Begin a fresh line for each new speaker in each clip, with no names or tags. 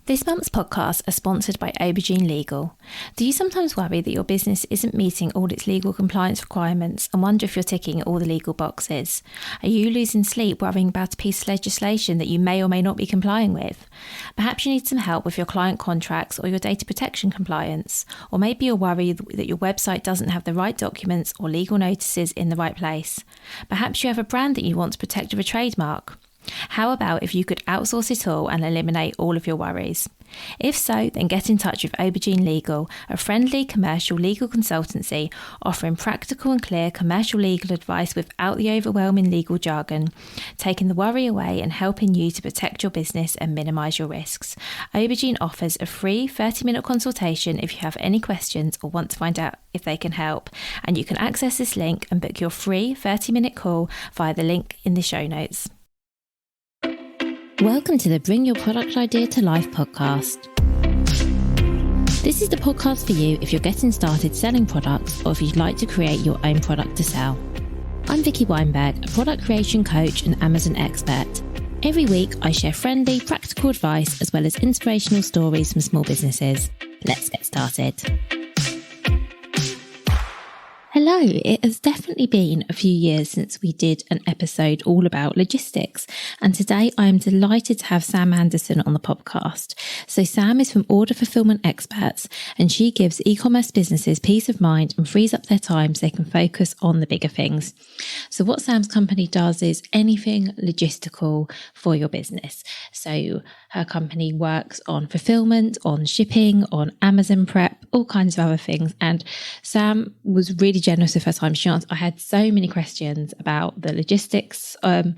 This month's podcasts are sponsored by Aubergine Legal. Do you sometimes worry that your business isn't meeting all its legal compliance requirements and wonder if you're ticking all the legal boxes? Are you losing sleep worrying about a piece of legislation that you may or may not be complying with? Perhaps you need some help with your client contracts or your data protection compliance. Or maybe you're worried that your website doesn't have the right documents or legal notices in the right place. Perhaps you have a brand that you want to protect with a trademark. How about if you could outsource it all and eliminate all of your worries? If so, then get in touch with Aubergine Legal, a friendly commercial legal consultancy offering practical and clear commercial legal advice without the overwhelming legal jargon, taking the worry away and helping you to protect your business and minimise your risks. Aubergine offers a free 30-minute consultation if you have any questions or want to find out if they can help, and you can access this link and book your free 30-minute call via the link in the show notes. Welcome to the Bring Your Product Idea to Life podcast. This is the podcast for you if you're getting started selling products or if you'd like to create your own product to sell. I'm Vicky Weinberg, a product creation coach and Amazon expert. Every week I share friendly, practical advice as well as inspirational stories from small businesses. Let's get started. Hello, it has definitely been a few years since we did an episode all about logistics, and today I am delighted to have Sam Anderson on the podcast. So Sam is from Order Fulfilment Experts, and she gives e-commerce businesses peace of mind and frees up their time so they can focus on the bigger things. So what Sam's company does is anything logistical for your business. So her company works on fulfillment, on shipping, on Amazon prep, all kinds of other things. And Sam was really generous with her time. I had so many questions about the logistics of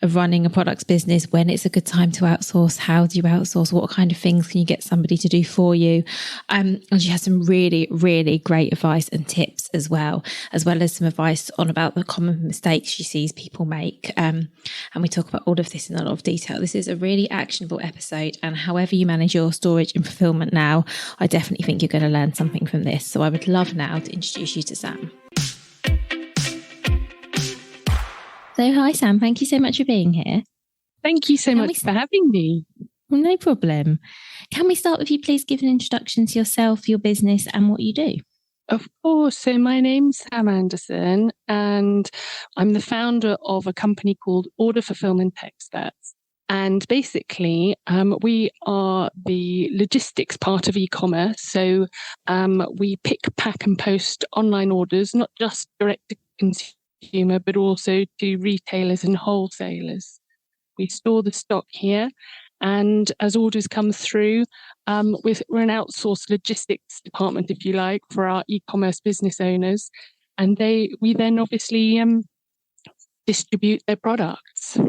running a products business, when it's a good time to outsource, how do you outsource, what kind of things can you get somebody to do for you? And she has some really, really great advice and tips as well as some advice on about the common mistakes she sees people make. And we talk about all of this in a lot of detail. This is a really actionable episode, and however you manage your storage and fulfillment now, I definitely think you're going to learn something from this. So I would love now to introduce you to Sam. So hi Sam, thank you so much for being here.
Thank you so much for having me.
Well, no problem. Can we start with you please give an introduction to yourself, your business and what you do?
Of course. So my name's Sam Anderson and I'm the founder of a company called Order Fulfilment Experts. And basically, we are the logistics part of e-commerce. So we pick, pack and post online orders, not just direct to consumer, but also to retailers and wholesalers. We store the stock here. And as orders come through, we're an outsourced logistics department, if you like, for our e-commerce business owners. And we then obviously distribute their products.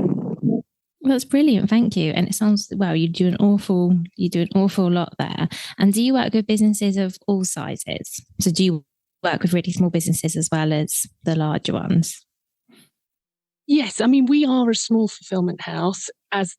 Well, that's brilliant. Thank you. And it sounds, well, you do an awful lot there. And do you work with businesses of all sizes? So do you work with really small businesses as well as the larger ones?
Yes. I mean, we are a small fulfillment house as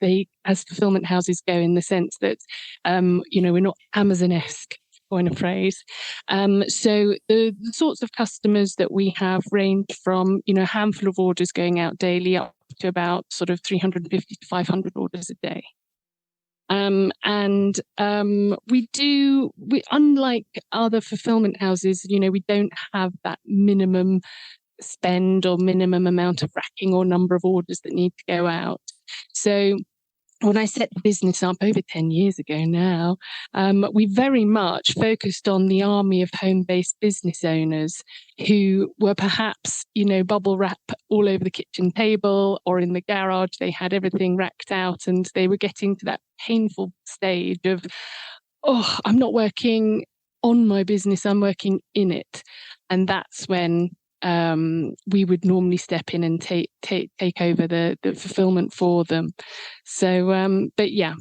fulfillment houses go, in the sense that, we're not Amazon-esque, coin a phrase. So the sorts of customers that we have range from, a handful of orders going out daily up to about sort of 350 to 500 orders a day. We unlike other fulfillment houses, we don't have that minimum spend or minimum amount of racking or number of orders that need to go out. So when I set the business up over 10 years ago now, we very much focused on the army of home-based business owners who were perhaps, bubble wrap all over the kitchen table or in the garage. They had everything racked out and they were getting to that painful stage of, I'm not working on my business, I'm working in it. And that's when we would normally step in and take over the fulfillment for them. So, but yeah,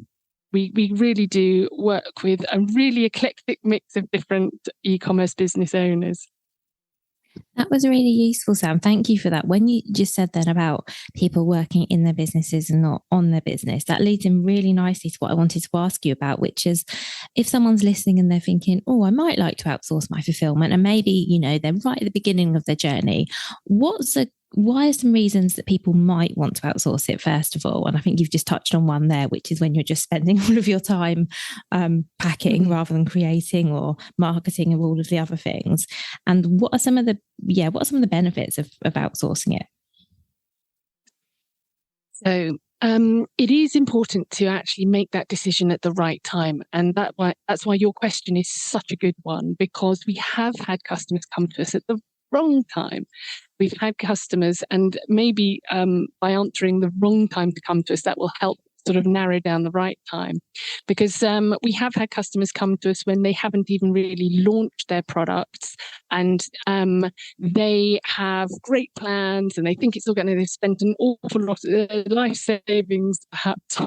we really do work with a really eclectic mix of different e-commerce business owners.
That was really useful, Sam. Thank you for that. When you just said then about people working in their businesses and not on their business, that leads in really nicely to what I wanted to ask you about, which is if someone's listening and they're thinking, I might like to outsource my fulfillment, and maybe, they're right at the beginning of their journey, what's a why are some reasons that people might want to outsource it, first of all? And I think you've just touched on one there, which is when you're just spending all of your time packing rather than creating or marketing or all of the other things. And what are some of the benefits of outsourcing it?
So it is important to actually make that decision at the right time. And that's why your question is such a good one, because we have had customers come to us at the wrong time. We've had customers, and maybe by answering the wrong time to come to us, that will help sort of narrow down the right time. Because we have had customers come to us when they haven't even really launched their products, and they have great plans and they think it's all going to, they've spent an awful lot of life savings perhaps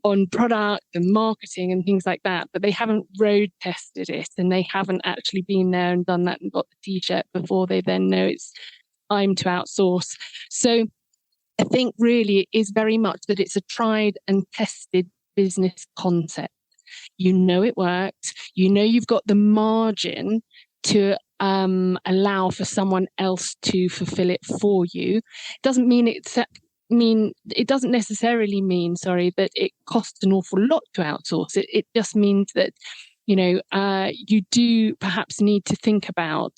on product and marketing and things like that, but they haven't road tested it, and they haven't actually been there and done that and got the t-shirt before they then know it's time to outsource. So I think really it is very much that it's a tried and tested business concept. You know it works. You know you've got the margin to allow for someone else to fulfill it for you. It doesn't necessarily mean that it costs an awful lot to outsource it. It just means that you do perhaps need to think about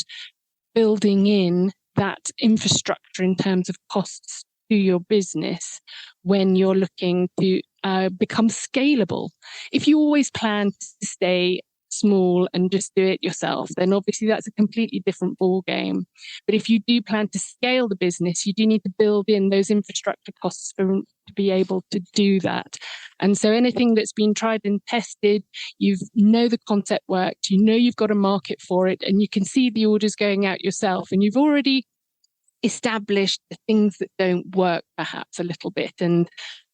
building in that infrastructure in terms of costs to your business when you're looking to become scalable. If you always plan to stay small and just do it yourself, then obviously that's a completely different ball game. But if you do plan to scale the business, you do need to build in those infrastructure costs to be able to do that. And so anything that's been tried and tested, you know the concept worked, you know you've got a market for it, and you can see the orders going out yourself, and you've already established the things that don't work perhaps a little bit, and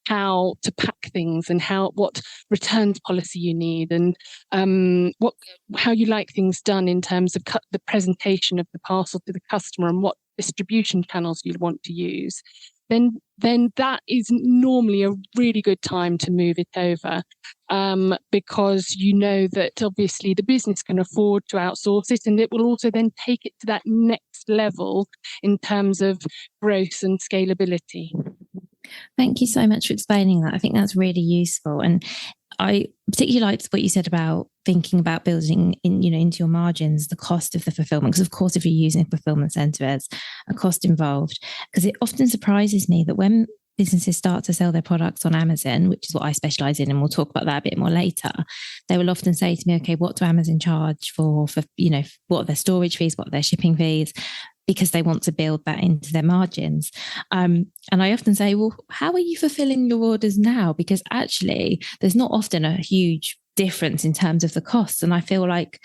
how to pack things, and what returns policy you need, and how you like things done in terms of the presentation of the parcel to the customer, and what distribution channels you want to use, then that is normally a really good time to move it over, because you know that obviously the business can afford to outsource it, and it will also then take it to that next level in terms of growth and scalability.
Thank you so much for explaining that. I think that's really useful. And I particularly liked what you said about thinking about building into your margins the cost of the fulfillment. Because of course, if you're using a fulfillment center, there's a cost involved. Because it often surprises me that when businesses start to sell their products on Amazon, which is what I specialize in, and we'll talk about that a bit more later, they will often say to me, okay, what do Amazon charge for what are their storage fees, what are their shipping fees? Because they want to build that into their margins. And I often say, well, how are you fulfilling your orders now? Because actually, there's not often a huge difference in terms of the costs. And I feel like,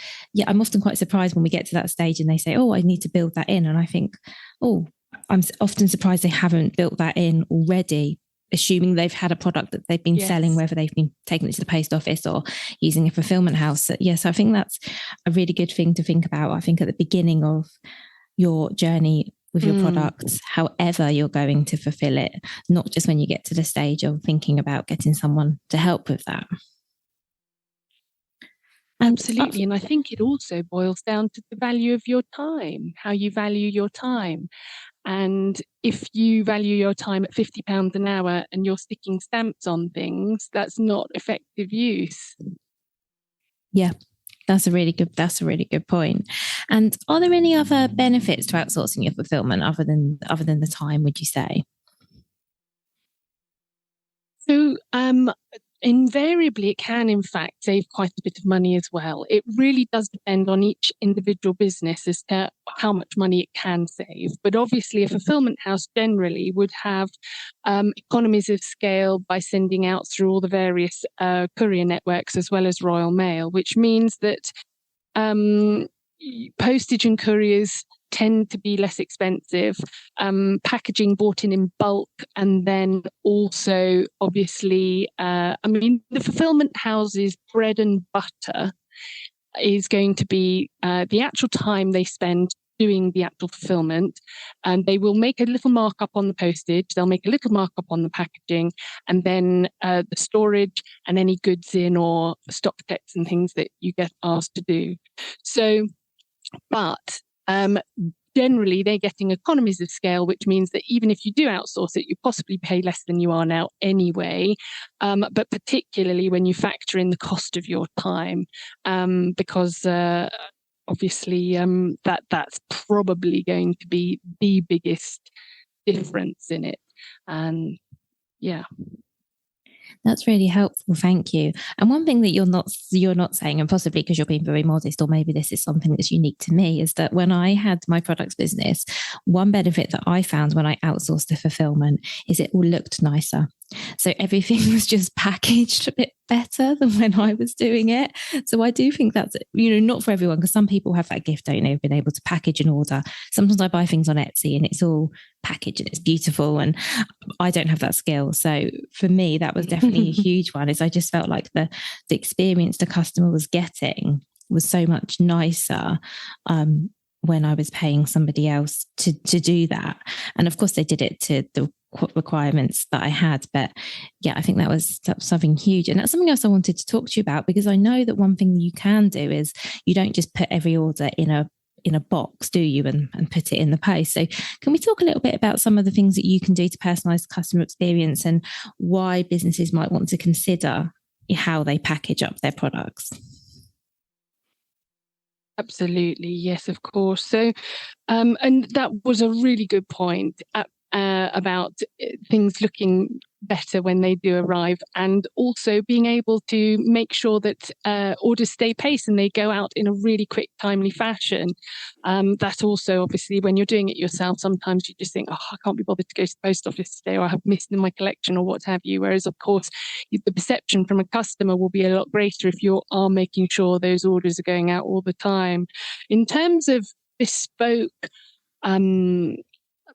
I'm often quite surprised when we get to that stage and they say, oh, I need to build that in. And I think, oh, I'm often surprised they haven't built that in already, assuming they've had a product that they've been selling, whether they've been taking it to the post office or using a fulfillment house. So, yes, I think that's a really good thing to think about. I think at the beginning of your journey with your products, however you're going to fulfill it, not just when you get to the stage of thinking about getting someone to help with that.
Absolutely. And I think it also boils down to the value of your time, how you value your time. And if you value your time at £50 an hour and you're sticking stamps on things, that's not effective use.
Yeah. That's a really good point. And are there any other benefits to outsourcing your fulfillment other than the time, would you say?
So invariably, it can, in fact, save quite a bit of money as well. It really does depend on each individual business as to how much money it can save. But obviously, a fulfillment house generally would have economies of scale by sending out through all the various courier networks as well as Royal Mail, which means that postage and couriers tend to be less expensive, packaging bought in bulk, and then also obviously the fulfillment houses bread and butter is going to be the actual time they spend doing the actual fulfillment, and they will make a little markup on the postage, they'll make a little markup on the packaging, and then the storage and any goods in or stock checks and things that you get asked to do. So but generally they're getting economies of scale, which means that even if you do outsource it, you possibly pay less than you are now anyway. But particularly when you factor in the cost of your time, because obviously that's probably going to be the biggest difference in it. And yeah.
That's really helpful. Thank you. And one thing that you're not saying, and possibly because you're being very modest, or maybe this is something that's unique to me, is that when I had my products business, one benefit that I found when I outsourced the fulfillment is it all looked nicer. So everything was just packaged a bit better than when I was doing it. So I do think that's, not for everyone, because some people have that gift, don't they, of being able to package an order. Sometimes I buy things on Etsy and it's all packaged and it's beautiful, and I don't have that skill. So for me, that was definitely a huge one, is I just felt like the experience the customer was getting was so much nicer when I was paying somebody else to do that. And of course they did it to the requirements that I had. But yeah, I think that was something huge. And that's something else I wanted to talk to you about, because I know that one thing you can do is you don't just put every order in a box, do you, and put it in the post. So can we talk a little bit about some of the things that you can do to personalize customer experience and why businesses might want to consider how they package up their products?
Absolutely. Yes, of course. So, and that was a really good point about things looking better when they do arrive, and also being able to make sure that orders stay pace and they go out in a really quick, timely fashion. That also, obviously, when you're doing it yourself, sometimes you just think, oh, I can't be bothered to go to the post office today, or I have missed in my collection, or what have you. Whereas, of course, the perception from a customer will be a lot greater if you are making sure those orders are going out all the time. In terms of bespoke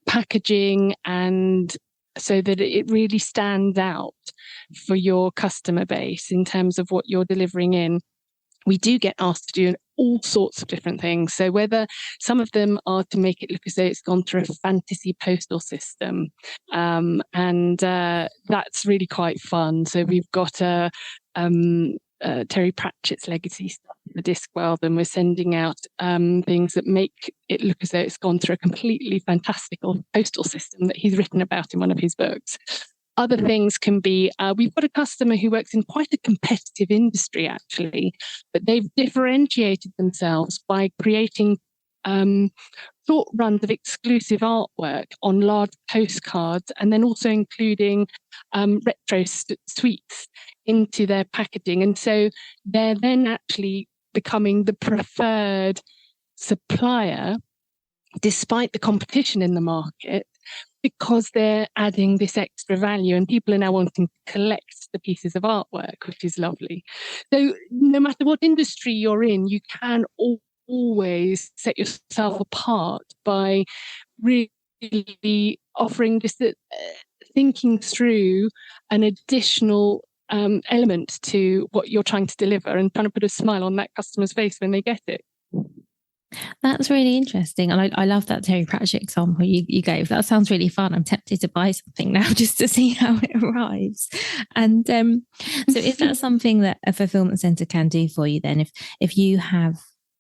packaging, and so that it really stands out for your customer base in terms of what you're delivering in, we do get asked to do all sorts of different things. So whether some of them are to make it look as though it's gone through a fantasy postal system, and that's really quite fun. So we've got Terry Pratchett's legacy stuff in the Discworld, and we're sending out things that make it look as though it's gone through a completely fantastical postal system that he's written about in one of his books. Other things can be, we've got a customer who works in quite a competitive industry, actually, but they've differentiated themselves by creating short runs of exclusive artwork on large postcards, and then also including retro sweets into their packaging. And so they're then actually becoming the preferred supplier despite the competition in the market, because they're adding this extra value, and people are now wanting to collect the pieces of artwork, which is lovely. So no matter what industry you're in, you can always set yourself apart by really offering just thinking through an additional element to what you're trying to deliver, and trying to put a smile on that customer's face when they get it.
That's really interesting. And I love that Terry Pratchett example you gave. That sounds really fun. I'm tempted to buy something now just to see how it arrives. And so is that something that a fulfillment center can do for you then? If you have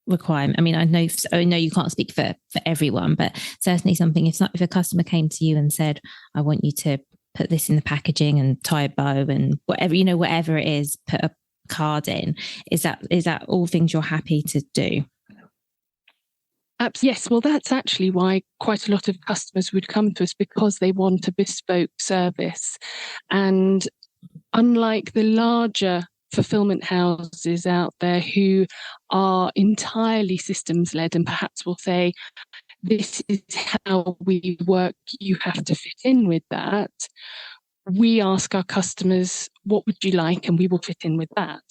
requirement, I mean, I know you can't speak for everyone, but certainly something, if a customer came to you and said, I want you to put this in the packaging and tie a bow and whatever it is, put a card in, is that all things you're happy to do?
Yes, well, that's actually why quite a lot of customers would come to us, because they want a bespoke service. And unlike the larger fulfillment houses out there who are entirely systems led and perhaps will say, this is how we work, you have to fit in with that, we ask our customers, what would you like? And we will fit in with that.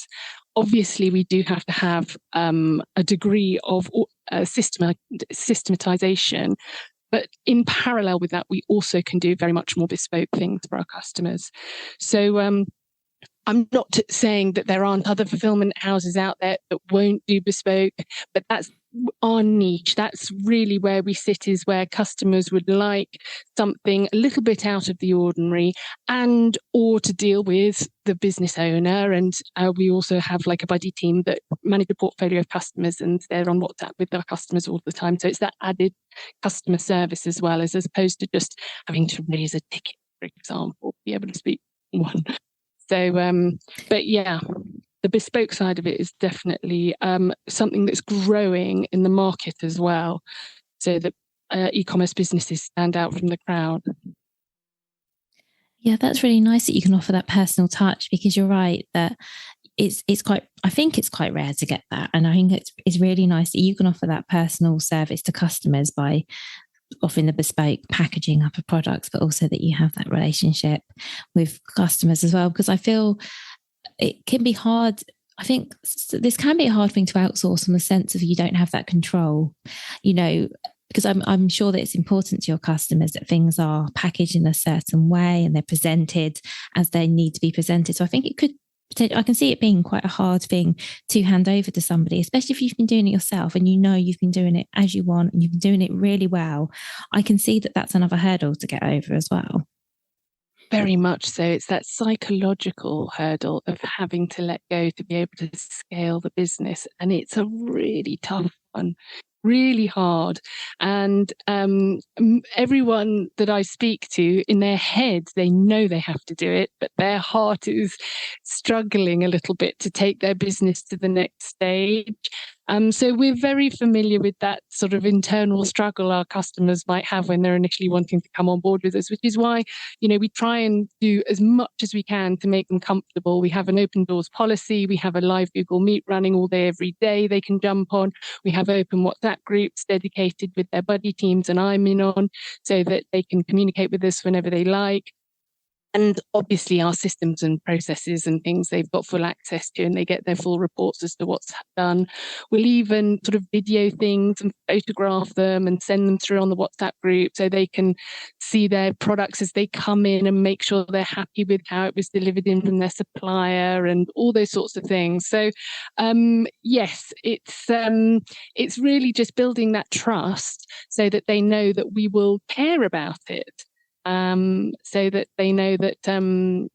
Obviously, we do have to have a degree of systematization, but in parallel with that, we also can do very much more bespoke things for our customers. So I'm not saying that there aren't other fulfillment houses out there that won't do bespoke, but that's our niche. That's really where we sit, is where customers would like something a little bit out of the ordinary, and or to deal with the business owner. And we also have like a buddy team that manage a portfolio of customers, and they're on WhatsApp with their customers all the time. So it's that added customer service as well, as opposed to just having to raise a ticket, for example, be able to speak to one. So, but yeah, the bespoke side of it is definitely something that's growing in the market as well, so that e-commerce businesses stand out from the crowd.
Yeah, that's really nice that you can offer that personal touch, because you're right that it's quite, I think it's quite rare to get that. And I think it's really nice that you can offer that personal service to customers by offering the bespoke packaging up of products, but also that you have that relationship with customers as well. Because I feel it can be hard. I think this can be a hard thing to outsource, in the sense of you don't have that control, because I'm sure that it's important to your customers that things are packaged in a certain way and they're presented as they need to be presented. So I think I can see it being quite a hard thing to hand over to somebody, especially if you've been doing it yourself and you've been doing it as you want and you've been doing it really well. I can see that that's another hurdle to get over as well.
Very much so. It's that psychological hurdle of having to let go to be able to scale the business. And it's a really tough one, really hard. And everyone that I speak to, in their head, they know they have to do it, but their heart is struggling a little bit to take their business to the next stage. So we're very familiar with that sort of internal struggle our customers might have when they're initially wanting to come on board with us, which is why, we try and do as much as we can to make them comfortable. We have an open doors policy. We have a live Google Meet running all day, every day they can jump on. We have open WhatsApp groups dedicated with their buddy teams, and I'm in on, so that they can communicate with us whenever they like. And obviously our systems and processes and things they've got full access to, and they get their full reports as to what's done. We'll even sort of video things and photograph them and send them through on the WhatsApp group, so they can see their products as they come in and make sure they're happy with how it was delivered in from their supplier and all those sorts of things. So yes, it's really just building that trust so that they know that we will care about it. So that they know that,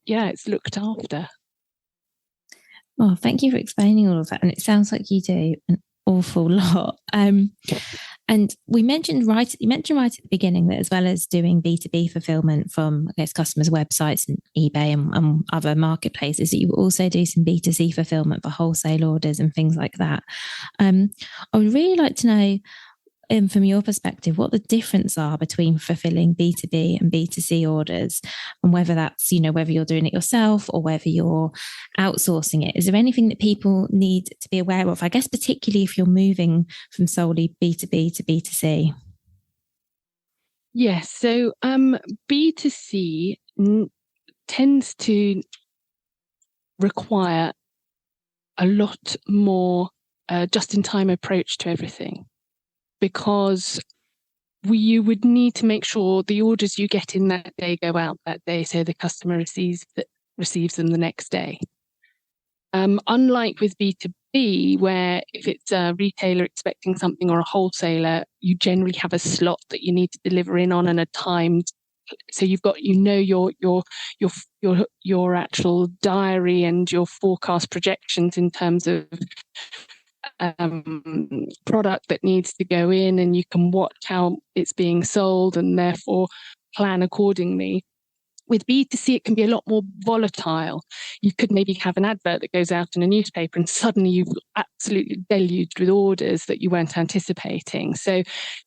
it's looked after.
Well, thank you for explaining all of that. And it sounds like you do an awful lot. And you mentioned right at the beginning that, as well as doing B2B fulfillment from, I guess, customers' websites and eBay and other marketplaces, that you also do some B2C fulfillment for wholesale orders and things like that. I would really like to know, from your perspective, what the difference are between fulfilling B2B and B2C orders, and whether that's, whether you're doing it yourself or whether you're outsourcing it. Is there anything that people need to be aware of, I guess, particularly if you're moving from solely B2B to B2C?
Yes. So B2C tends to require a lot more just-in-time approach to everything, because you would need to make sure the orders you get in that day go out that day, so the customer receives them the next day. Unlike with B2B, where if it's a retailer expecting something or a wholesaler, you generally have a slot that you need to deliver in on and a time. So you've got, your actual diary and your forecast projections in terms of product that needs to go in, and you can watch how it's being sold and therefore plan accordingly. With B2C, it can be a lot more volatile. You could maybe have an advert that goes out in a newspaper and suddenly you've absolutely deluged with orders that you weren't anticipating. So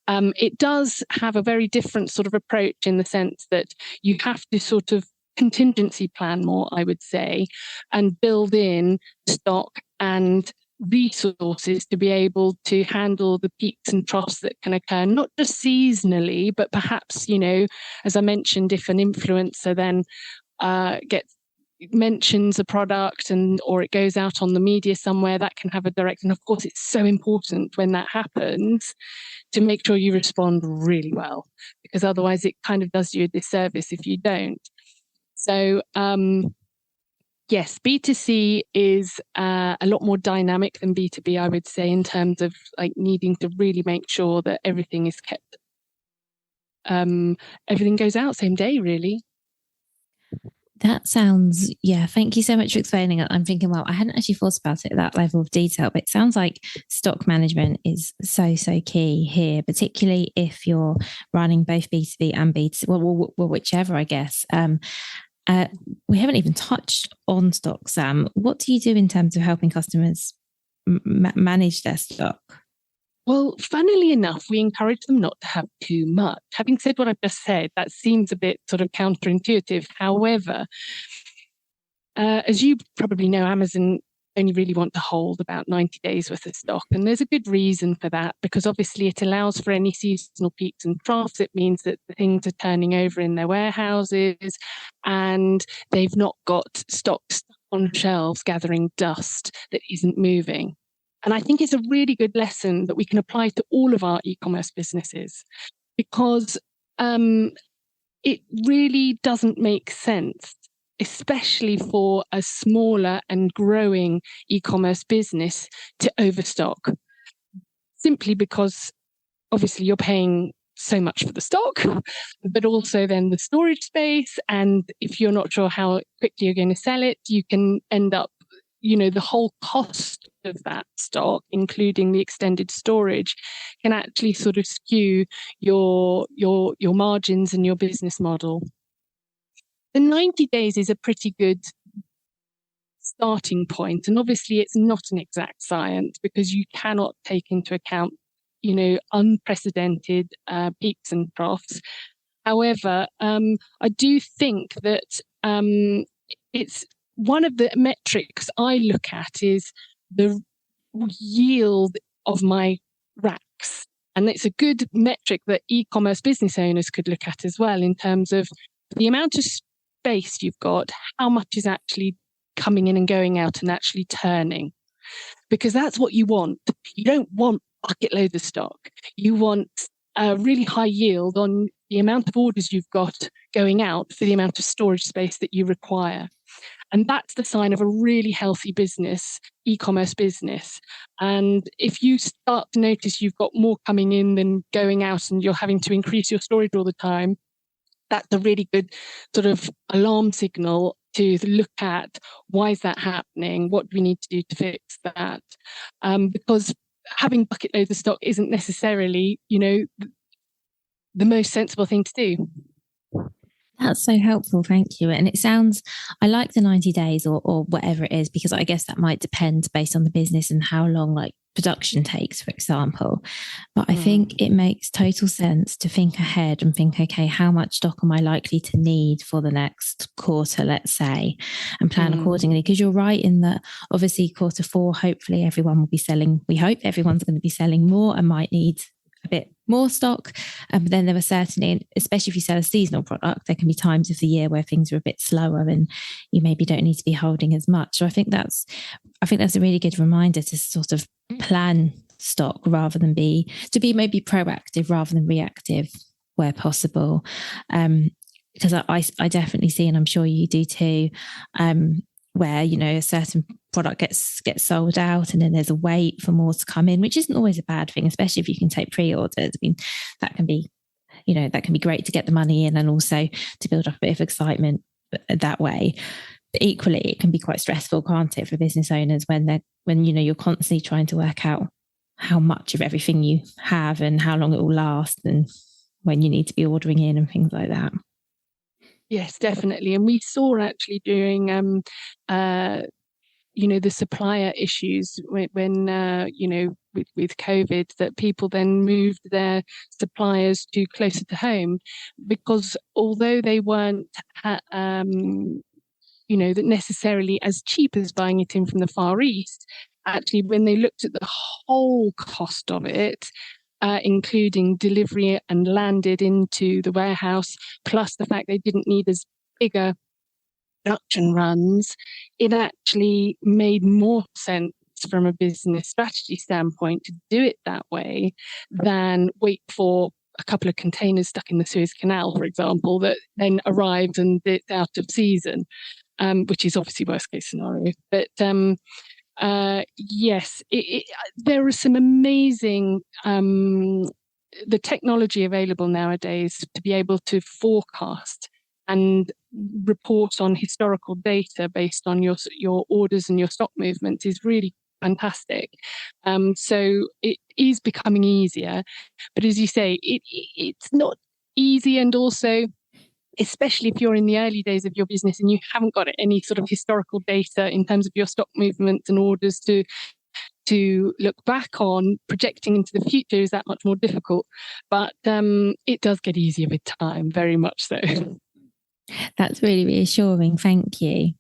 it does have a very different sort of approach, in the sense that you have to sort of contingency plan more, I would say, and build in stock and resources to be able to handle the peaks and troughs that can occur, not just seasonally, but perhaps, as I mentioned, if an influencer then mentions a product or it goes out on the media somewhere, that can have a direct. And of course, it's so important when that happens to make sure you respond really well, because otherwise it kind of does you a disservice if you don't. So yes, B2C is a lot more dynamic than B2B, I would say, in terms of like needing to really make sure that everything is kept, everything goes out same day, really.
That sounds, yeah, thank you so much for explaining it. I'm thinking, well, I hadn't actually thought about it at that level of detail, but it sounds like stock management is so, so key here, particularly if you're running both B2B and B2C, well, whichever, I guess. We haven't even touched on stock, Sam. What do you do in terms of helping customers manage their stock?
Well, funnily enough, we encourage them not to have too much. Having said what I've just said, that seems a bit sort of counterintuitive. However, as you probably know, Amazon only really want to hold about 90 days worth of stock. And there's a good reason for that, because obviously it allows for any seasonal peaks and troughs. It means that the things are turning over in their warehouses and they've not got stock stuck on shelves gathering dust that isn't moving. And I think it's a really good lesson that we can apply to all of our e-commerce businesses, because it really doesn't make sense, especially for a smaller and growing e-commerce business, to overstock, simply because obviously you're paying so much for the stock, but also then the storage space. And if you're not sure how quickly you're going to sell it, you can end up, the whole cost of that stock, including the extended storage, can actually sort of skew your margins and your business model. The 90 days is a pretty good starting point. And obviously it's not an exact science, because you cannot take into account, unprecedented peaks and troughs. However, I do think that it's one of the metrics I look at is the yield of my racks. And it's a good metric that e-commerce business owners could look at as well, in terms of the amount of space you've got, how much is actually coming in and going out and actually turning. Because that's what you want. You don't want bucket loads of stock. You want a really high yield on the amount of orders you've got going out for the amount of storage space that you require. And that's the sign of a really healthy business, e-commerce business. And if you start to notice you've got more coming in than going out and you're having to increase your storage all the time, that's a really good sort of alarm signal to look at. Why is that happening? What do we need to do to fix that? Because having bucket loads of stock isn't necessarily, the most sensible thing to do.
That's so helpful. Thank you. And it sounds, I like the 90 days or whatever it is, because I guess that might depend based on the business and how long like production takes, for example. But I think it makes total sense to think ahead and think, okay, how much stock am I likely to need for the next quarter, let's say, and plan accordingly. Because you're right in that obviously Q4, hopefully everyone will be selling. We hope everyone's going to be selling more and might need a bit more stock. But then there are certainly, especially if you sell a seasonal product, there can be times of the year where things are a bit slower and you maybe don't need to be holding as much. So I think that's a really good reminder to sort of plan stock rather than be maybe proactive rather than reactive where possible. Because I definitely see, and I'm sure you do too, where a certain product gets sold out and then there's a wait for more to come in, which isn't always a bad thing, especially if you can take pre-orders. I mean, that can be great to get the money in and also to build up a bit of excitement that way. But equally, it can be quite stressful, can't it, for business owners when you're constantly trying to work out how much of everything you have and how long it will last, and when you need to be ordering in and things like that.
Yes, definitely. And we saw actually during, the supplier issues when with COVID, that people then moved their suppliers to closer to home, because although they weren't, that necessarily as cheap as buying it in from the Far East, actually, when they looked at the whole cost of it, including delivery and landed into the warehouse, plus the fact they didn't need as bigger production runs, it actually made more sense from a business strategy standpoint to do it that way than wait for a couple of containers stuck in the Suez Canal, for example, that then arrives and it's out of season. which is obviously worst case scenario. But yes, there are some amazing the technology available nowadays to be able to forecast and report on historical data based on your orders and your stock movements is really fantastic. So it is becoming easier, but as you say, it's not easy, and also, especially if you're in the early days of your business and you haven't got any sort of historical data in terms of your stock movements and orders to look back on, projecting into the future is that much more difficult. But it does get easier with time, very much so.
That's really reassuring. Thank you.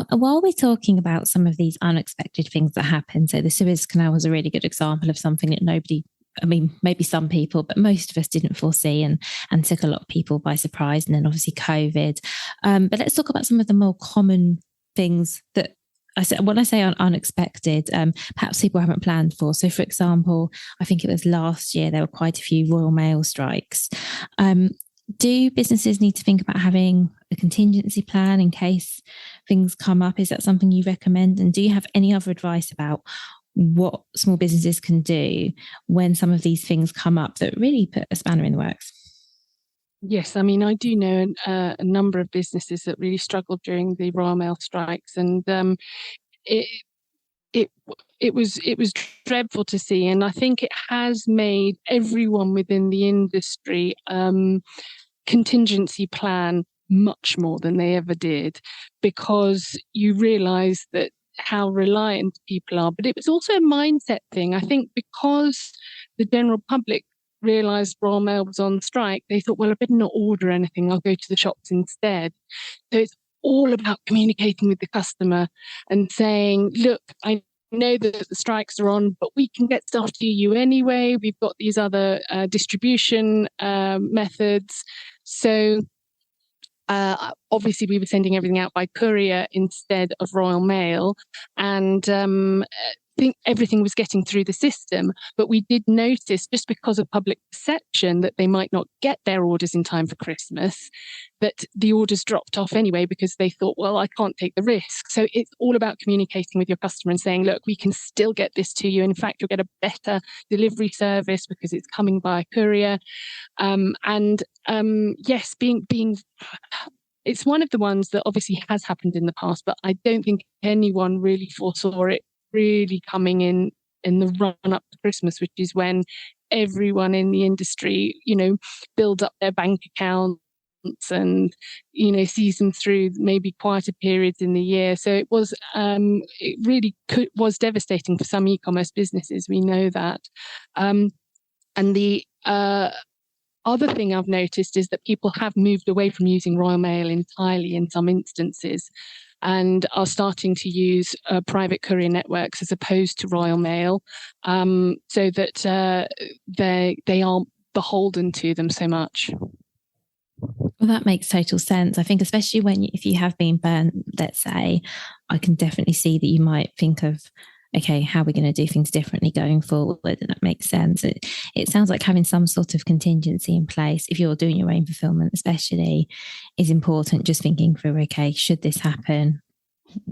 While we're talking about some of these unexpected things that happen, so the Suez Canal was a really good example of something that maybe some people, but most of us didn't foresee and took a lot of people by surprise. And then obviously COVID. But let's talk about some of the more common things that when I say unexpected, perhaps people haven't planned for. So for example, I think it was last year, there were quite a few Royal Mail strikes. Do businesses need to think about having a contingency plan in case things come up? Is that something you recommend? And do you have any other advice about what small businesses can do when some of these things come up that really put a spanner in the works?
Yes, I mean, I do know a number of businesses that really struggled during the Royal Mail strikes, and it was dreadful to see. And I think it has made everyone within the industry contingency plan much more than they ever did, because you realise that how reliant people are. But it was also a mindset thing. I think because the general public realised Royal Mail was on strike, they thought, well, I better not order anything. I'll go to the shops instead. So it's all about communicating with the customer and saying, look, I know that the strikes are on, but we can get stuff to you anyway. We've got these other distribution methods. So obviously we were sending everything out by courier instead of Royal Mail, and I think everything was getting through the system. But we did notice, just because of public perception that they might not get their orders in time for Christmas, that the orders dropped off anyway, because they thought, well, I can't take the risk. So it's all about communicating with your customer and saying, look, we can still get this to you. In fact, you'll get a better delivery service because it's coming by courier. Yes, being it's one of the ones that obviously has happened in the past, but I don't think anyone really foresaw it really coming in the run up to Christmas, which is when everyone in the industry, builds up their bank accounts and, sees them through maybe quieter periods in the year. So it was, was devastating for some e-commerce businesses. We know that. And the other thing I've noticed is that people have moved away from using Royal Mail entirely in some instances, and are starting to use private courier networks as opposed to Royal Mail, so that they aren't beholden to them so much.
Well, that makes total sense. I think especially if you have been burnt, let's say, I can definitely see that you might think of, okay, how are we going to do things differently going forward? And that makes sense. It sounds like having some sort of contingency in place, if you're doing your own fulfillment especially, is important. Just thinking through, okay, should this happen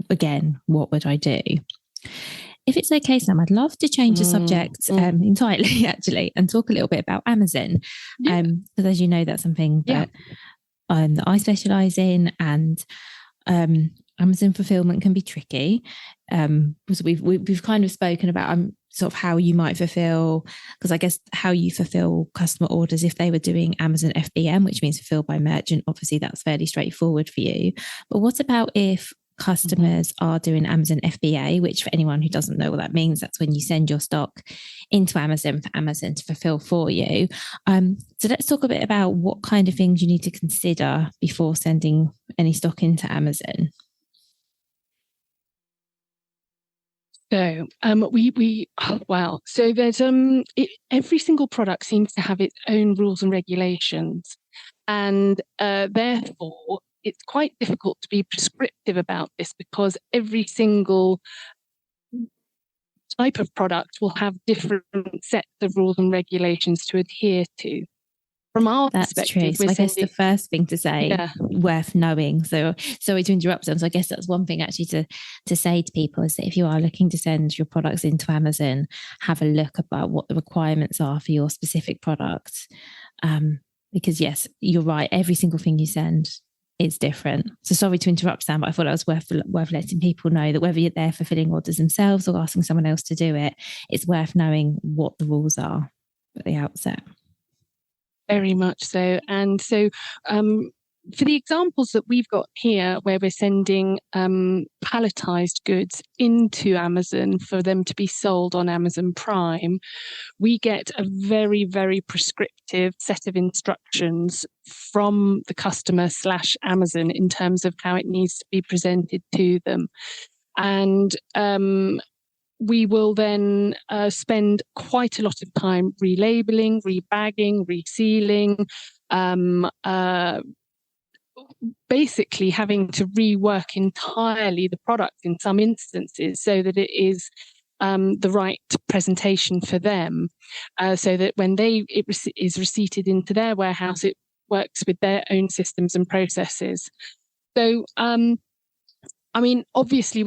again, what would I do? If it's okay, Sam, I'd love to change the subject entirely, actually, and talk a little bit about Amazon. Because as you know, that's something that I specialise in, and Amazon fulfillment can be tricky. So we've kind of spoken about sort of how you might fulfill, because I guess how you fulfill customer orders if they were doing Amazon FBM, which means fulfilled by merchant. Obviously, that's fairly straightforward for you. But what about if customers are doing Amazon FBA, which for anyone who doesn't know what that means, that's when you send your stock into Amazon for Amazon to fulfill for you. So let's talk a bit about what kind of things you need to consider before sending any stock into Amazon.
So So there's every single product seems to have its own rules and regulations, and therefore it's quite difficult to be prescriptive about this, because every single type of product will have different sets of rules and regulations to adhere to. from our
That's
perspective,
true. So I guess the first thing to say, worth knowing. So sorry to interrupt them. So I guess that's one thing actually to say to people is that if you are looking to send your products into Amazon, have a look about what the requirements are for your specific product. Because yes, you're right. Every single thing you send is different. So sorry to interrupt, Sam, but I thought it was worth letting people know that whether they're fulfilling orders themselves or asking someone else to do it, it's worth knowing what the rules are at the outset.
Very much so. And so for the examples that we've got here, where we're sending palletized goods into Amazon for them to be sold on Amazon Prime, we get a very, very prescriptive set of instructions from the customer / Amazon in terms of how it needs to be presented to them. And we will then spend quite a lot of time relabeling, rebagging, resealing, basically having to rework entirely the product in some instances so that it is the right presentation for them, so that when it is receipted into their warehouse, it works with their own systems and processes. So, I mean, obviously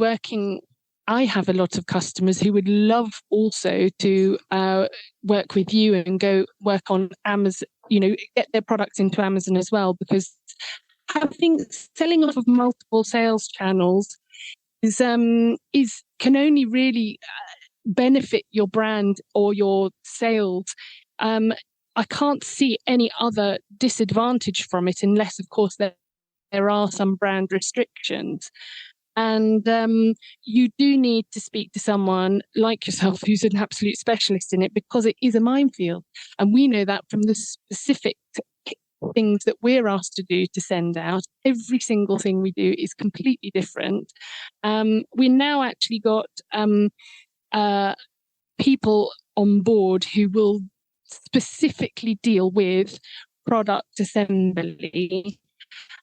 I have a lot of customers who would love also to work with you and go work on Amazon, get their products into Amazon as well, because selling off of multiple sales channels can only really benefit your brand or your sales. I can't see any other disadvantage from it, unless, of course, there are some brand restrictions. And you do need to speak to someone like yourself who's an absolute specialist in it, because it is a minefield. And we know that from the specific things that we're asked to do to send out. Every single thing we do is completely different. We now actually got people on board who will specifically deal with product assembly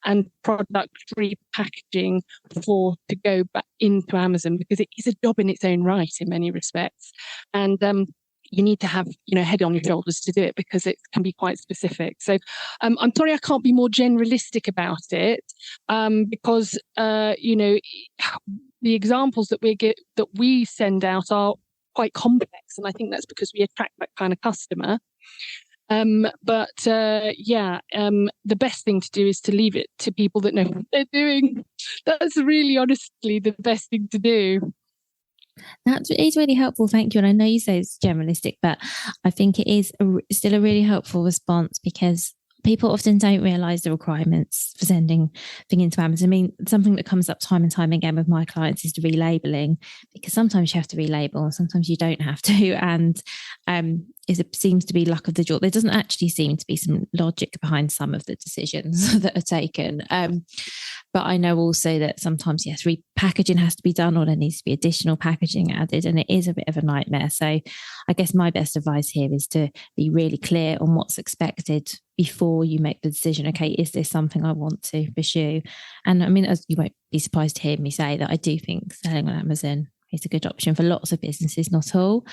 and product repackaging to go back into Amazon, because it is a job in its own right in many respects. And you need to have, head on your shoulders to do it, because it can be quite specific. So I'm sorry I can't be more generalistic about it, because, the examples that we send out are quite complex. And I think that's because we attract that kind of customer. The best thing to do is to leave it to people that know what they're doing. That's really, honestly, the best thing to do.
That is really helpful. Thank you. And I know you say it's generalistic, but I think it is still a really helpful response, because people often don't realise the requirements for sending things into Amazon. I mean, something that comes up time and time again with my clients is the relabeling, because sometimes you have to relabel and sometimes you don't have to. And it seems to be luck of the draw. There doesn't actually seem to be some logic behind some of the decisions that are taken. But I know also that sometimes, yes, repackaging has to be done, or there needs to be additional packaging added, and it is a bit of a nightmare. So I guess my best advice here is to be really clear on what's expected before you make the decision. Okay, is this something I want to pursue? And I mean, as you won't be surprised to hear me say that I do think selling on Amazon is a good option for lots of businesses, not all.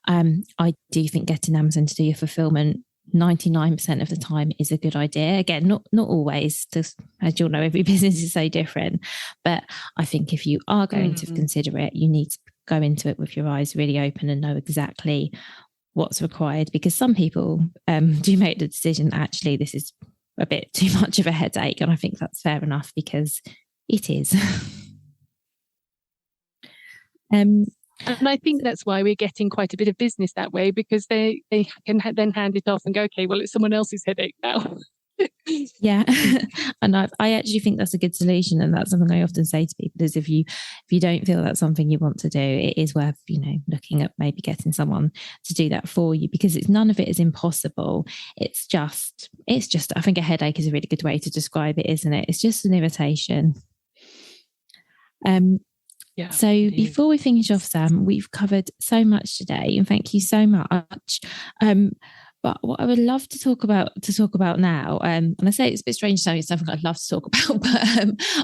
I do think getting Amazon to do your fulfillment 99% of the time is a good idea. Again, not always, just, as you'll know, every business is so different. But I think if you are going to consider it, you need to go into it with your eyes really open and know exactly what's required, because some people do make the decision, actually, this is a bit too much of a headache. And I think that's fair enough, because it is.
And I think that's why we're getting quite a bit of business that way, because they can then hand it off and go, okay, well, it's someone else's headache now.
Yeah. And I actually think that's a good solution. And that's something I often say to people is if you don't feel that's something you want to do, it is worth, looking at maybe getting someone to do that for you, because none of it is impossible. It's just, I think a headache is a really good way to describe it, isn't it? It's just an irritation.
Yeah,
so before we finish off, Sam, we've covered so much today, and thank you so much. But what I would love to talk about now, and I say it's a bit strange to me, it's something I'd love to talk about, but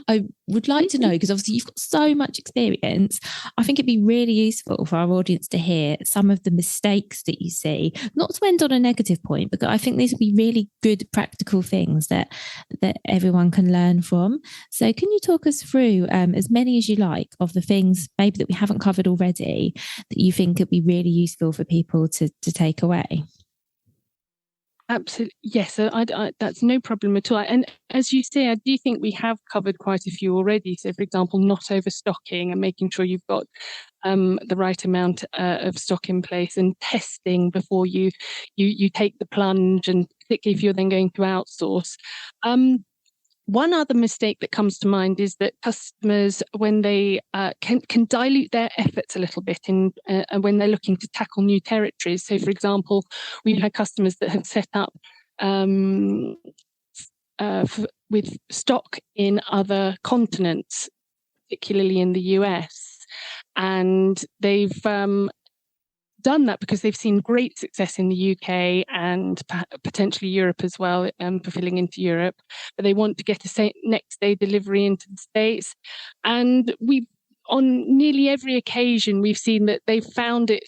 I would like to know, because obviously you've got so much experience. I think it'd be really useful for our audience to hear some of the mistakes that you see, not to end on a negative point, because I think these would be really good practical things that everyone can learn from. So can you talk us through as many as you like of the things maybe that we haven't covered already that you think would be really useful for people to take away?
Absolutely. Yes, that's no problem at all. And as you say, I do think we have covered quite a few already. So, for example, not overstocking and making sure you've got the right amount of stock in place, and testing before you take the plunge, and particularly if you're then going to outsource. One other mistake that comes to mind is that customers, when they can dilute their efforts a little bit when they're looking to tackle new territories. So, for example, we've had customers that have set up with stock in other continents, particularly in the US, and they've done that because they've seen great success in the UK and potentially Europe as well, fulfilling into Europe. But they want to get a next day delivery into the States. And on nearly every occasion, we've seen that they've found it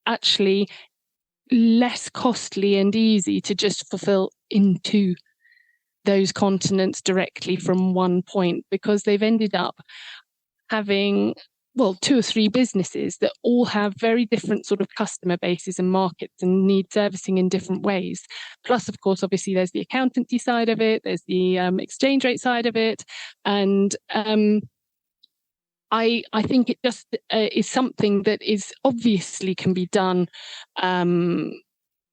actually less costly and easy to just fulfill into those continents directly from one point, because they've ended up having 2 or 3 businesses that all have very different sort of customer bases and markets and need servicing in different ways. Plus, of course, obviously, there's the accountancy side of it, there's the exchange rate side of it. And I think it just is something that is obviously can be done when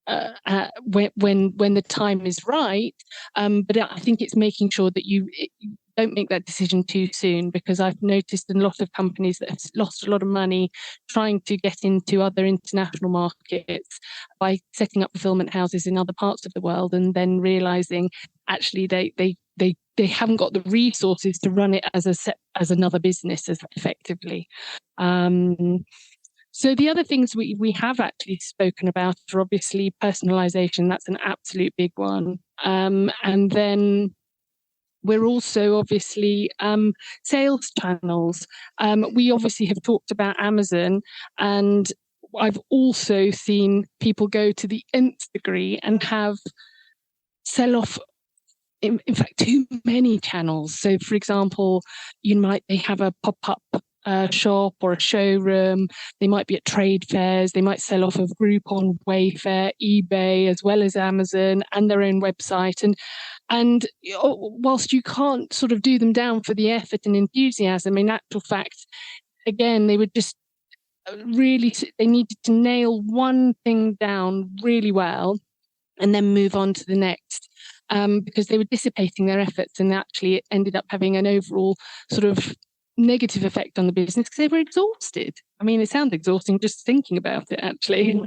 the time is right. But I think it's making sure that you don't make that decision too soon, because I've noticed in a lot of companies that have lost a lot of money trying to get into other international markets by setting up fulfillment houses in other parts of the world, and then realizing actually they haven't got the resources to run it as another business as effectively. So the other things we have actually spoken about are obviously personalisation. That's an absolute big one. And then we're also obviously sales channels. We obviously have talked about Amazon, and I've also seen people go to the nth degree and have sell off, in fact, too many channels. So, for example, they have a pop-up shop or a showroom. They might be at trade fairs. They might sell off of Groupon, Wayfair, eBay, as well as Amazon and their own website. And whilst you can't sort of do them down for the effort and enthusiasm, in actual fact, again, they would just they needed to nail one thing down really well and then move on to the next. Because they were dissipating their efforts, and actually it ended up having an overall sort of negative effect on the business because they were exhausted. I mean, it sounds exhausting just thinking about it, actually.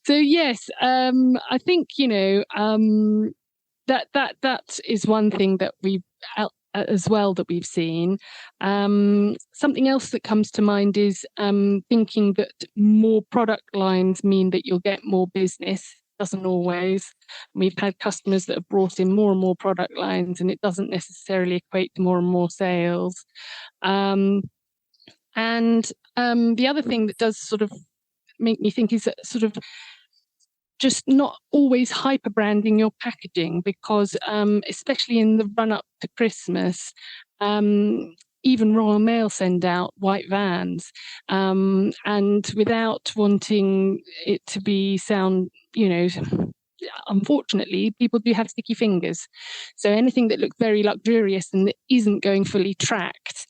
So yes, I think that is one thing that we've as well that we've seen. Something else that comes to mind is thinking that more product lines mean that you'll get more business. Doesn't always. We've had customers that have brought in more and more product lines, and it doesn't necessarily equate to more and more sales. And the other thing that does sort of make me think is that sort of just not always hyper branding your packaging, because especially in the run up to Christmas, even Royal Mail send out white vans, and without wanting it to sound, unfortunately, people do have sticky fingers. So anything that looks very luxurious and that isn't going fully tracked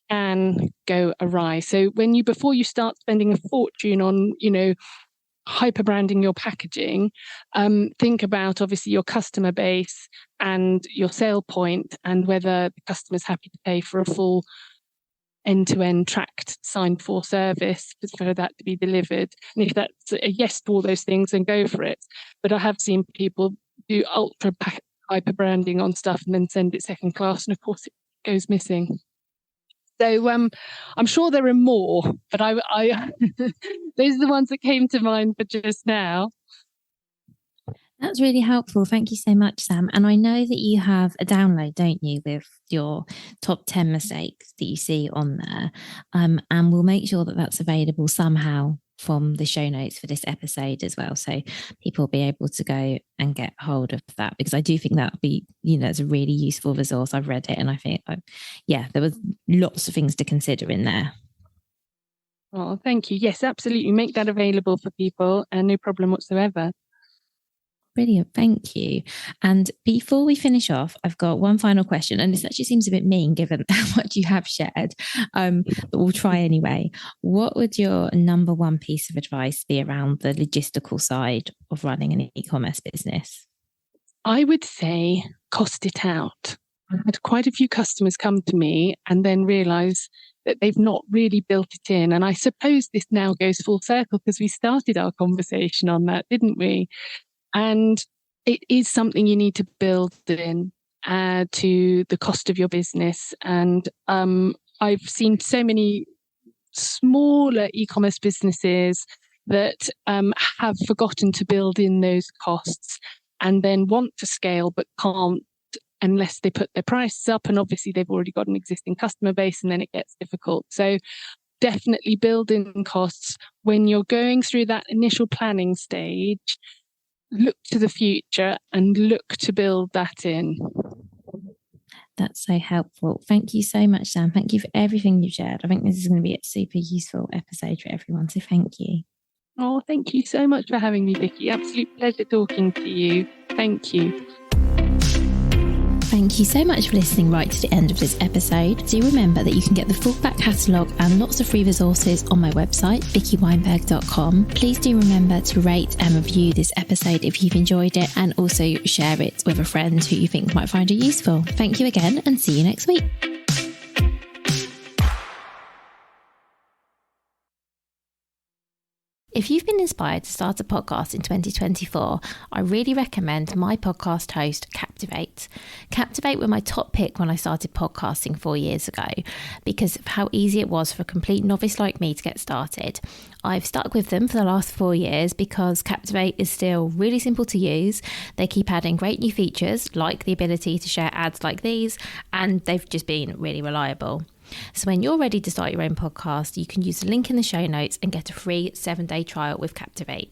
can go awry. So before you start spending a fortune on, hyper branding your packaging, think about obviously your customer base and your sale point, and whether the customer's happy to pay for a full end-to-end tracked signed for service for that to be delivered. And if that's a yes to all those things, then go for it. But I have seen people do ultra hyper branding on stuff and then send it second class, and of course it goes missing. So I'm sure there are more, but I those are the ones that came to mind for just now.
That's really helpful. Thank you so much, Sam. And I know that you have a download, don't you, with your top 10 mistakes that you see on there. And we'll make sure that that's available somehow from the show notes for this episode as well. So people will be able to go and get hold of that, because I do think that would be, it's a really useful resource. I've read it and I think, there was lots of things to consider in there.
Oh, thank you. Yes, absolutely. Make that available for people and no problem whatsoever.
Brilliant. Thank you. And before we finish off, I've got one final question. And this actually seems a bit mean given how much you have shared, but we'll try anyway. What would your number one piece of advice be around the logistical side of running an e-commerce business?
I would say cost it out. I've had quite a few customers come to me and then realise that they've not really built it in. And I suppose this now goes full circle because we started our conversation on that, didn't we? And it is something you need to build in to the cost of your business. And I've seen so many smaller e-commerce businesses that have forgotten to build in those costs and then want to scale but can't unless they put their prices up. And obviously they've already got an existing customer base and then it gets difficult. So definitely build in costs when you're going through that initial planning stage. Look to the future and look to build that in.
That's so helpful. Thank you so much, Sam. Thank you for everything you've shared. I think this is going to be a super useful episode for everyone. So thank you.
Oh, thank you so much for having me, Vicky. Absolute pleasure talking to you. Thank you.
Thank you so much for listening right to the end of this episode. Do remember that you can get the full back catalogue and lots of free resources on my website, vickyweinberg.com. Please do remember to rate and review this episode if you've enjoyed it, and also share it with a friend who you think might find it useful. Thank you again and see you next week. If you've been inspired to start a podcast in 2024, I really recommend my podcast host, Captivate. Captivate were my top pick when I started podcasting 4 years ago because of how easy it was for a complete novice like me to get started. I've stuck with them for the last 4 years because Captivate is still really simple to use. They keep adding great new features like the ability to share ads like these, and they've just been really reliable. So when you're ready to start your own podcast, you can use the link in the show notes and get a free 7-day trial with Captivate.